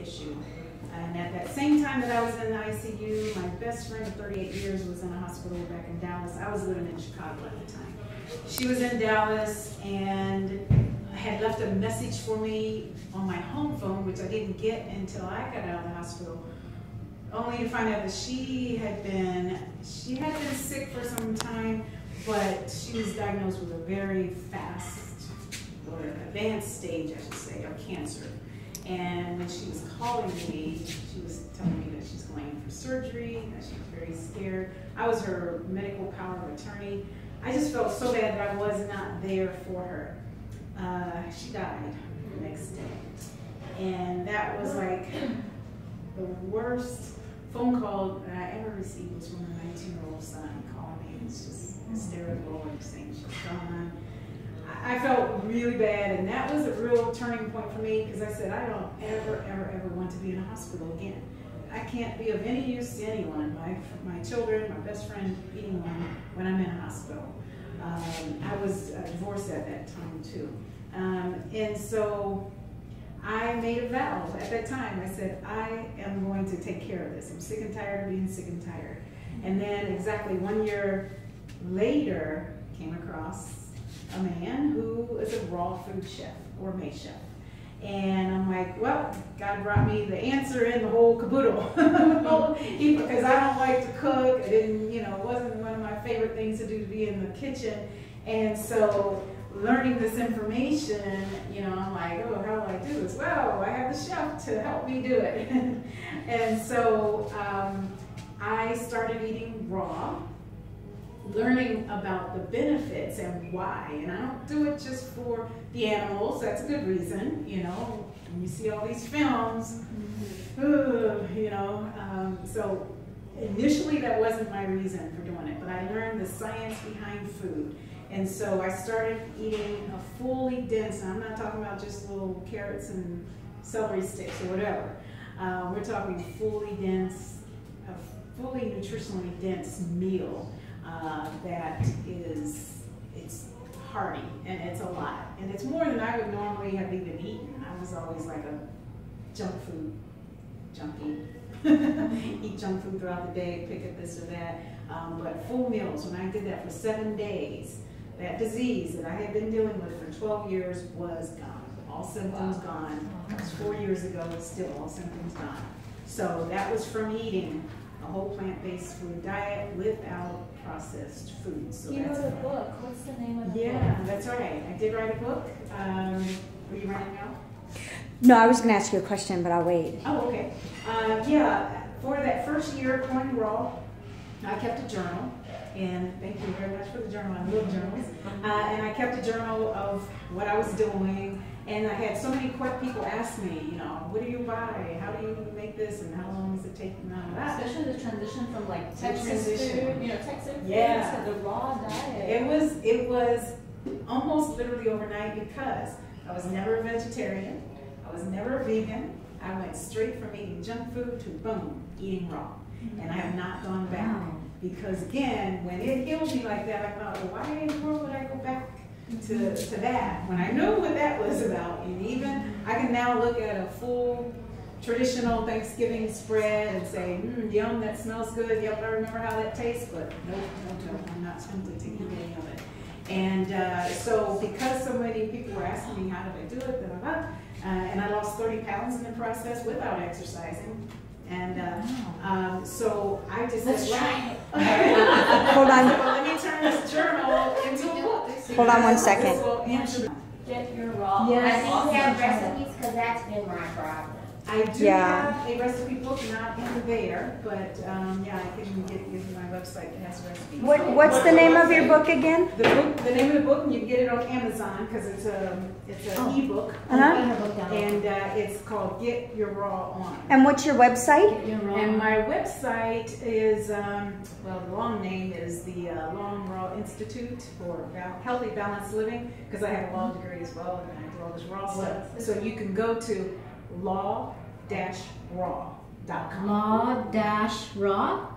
issue. And at that same time that I was in the ICU, my best friend of 38 years was in a hospital back in Dallas. I was living in Chicago at the time. She was in Dallas and had left a message for me on my home phone, which I didn't get until I got out of the hospital, only to find out that she had been sick for some time, but she was diagnosed with a very fast or advanced stage, I should say, of cancer. And when she was calling me, she was telling me that she's going in for surgery, that she was very scared. I was her medical power of attorney. I just felt so bad that I was not there for her. She died the next day. And that was like the worst phone call that I ever received was from her 19-year-old son calling me. It was just hysterical and saying she's gone. I felt really bad, and that was a real turning point for me because I said, I don't ever want to be in a hospital again. I can't be of any use to anyone, my children, my best friend, anyone, when I'm in a hospital. I was divorced at that time too. And so I made a vow at that time. I said, I am going to take care of this. I'm sick and tired of being sick and tired. And then exactly 1 year later, came across a man who is a raw food chef, gourmet chef. And I'm like, well, God brought me the answer in the whole caboodle. Because I don't like to cook. I didn't, it wasn't one of my favorite things to do to be in the kitchen. And so learning this information, I'm like, oh, how do I do this? Well, I have the chef to help me do it. And so I started eating raw, learning about the benefits and why. And I don't do it just for the animals. That's a good reason, when you see all these films, so initially that wasn't my reason for doing it, but I learned the science behind food. And so I started eating a fully dense, and I'm not talking about just little carrots and celery sticks or whatever. We're talking fully dense, a fully nutritionally dense meal. It's hearty, and it's a lot. And it's more than I would normally have even eaten. I was always like a junk food junkie. Eat junk food throughout the day, pick at this or that. But full meals, when I did that for 7 days, that disease that I had been dealing with for 12 years was gone. All symptoms gone. That was 4 years ago, still all symptoms gone. So that was from eating a whole plant-based food diet without processed foods. So you wrote a book. What's the name of the book? Yeah, that's right. I did write a book. Were you writing now? No, I was going to ask you a question, but I'll wait. Oh, okay. Yeah, for that first year of going raw, I kept a journal. And thank you very much for the journal. I love journals. And I kept a journal of what I was doing. And I had so many people ask me, what do you buy? How do you make this? And how long does it take? Especially the transition from like Texas food, Texas food to the raw diet. It was almost literally overnight because I was never a vegetarian. I was never a vegan. I went straight from eating junk food to boom, eating raw. And I have not gone back. Because again, when it healed me like that, I thought, well, why in the world would I go back to that when I knew what that was about? And even I can now look at a full traditional Thanksgiving spread and say, yum, that smells good. Yep, I remember how that tastes, but nope, I'm not tempted to eat any of it. And so because so many people were asking me how did I do it, and I lost 30 pounds in the process without exercising. And so I just Let's said, try it. Hold on. So let me turn this journal into a book. Hold on 1 second. Get your raw. Yes. I think you have recipes because that's been my problem. I do have a recipe book, not in there, but yeah, I can give you my website that has recipes. What's the name of your book again? The name of the book, and you can get it on Amazon because it's an ebook, and it's called Get Your Raw On. And what's your website? And my website is, well, the long name is the Long Raw Institute for Healthy Balanced Living, because I have a law degree as well, and I do all this raw stuff. So you can go to law-raw.com. Law-raw?